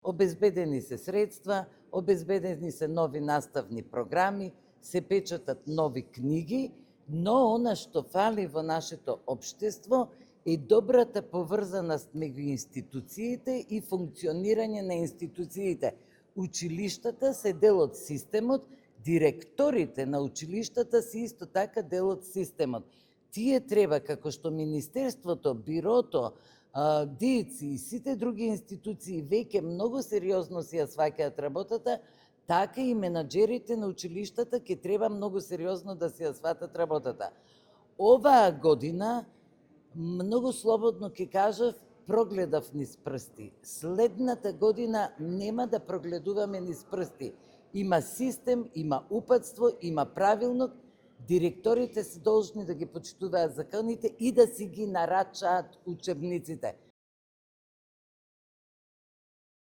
обезбедени се средства, обезбедени се нови наставни програми, се печатат нови книги, но она што фали во нашето општество е добрата поврзаност меѓу институциите и функционирање на институциите. Училиштата се дел од системот, директорите на училиштата се исто така дел од системот. Тие треба, како што Министерството, Бирото, ДИЦИ и сите други институции веќе многу сериозно си ја сваќаат работата, така и менаџерите на училиштата ќе треба многу сериозно да си ја сватат работата. Оваа година, многу слободно ќе кажав, прогледав низ прсти. Следната година нема да прогледуваме низ прсти. Има систем, има упатство, има правилник, директорите се должни да ги почитуваат законите и да си ги нарачаат учебниците.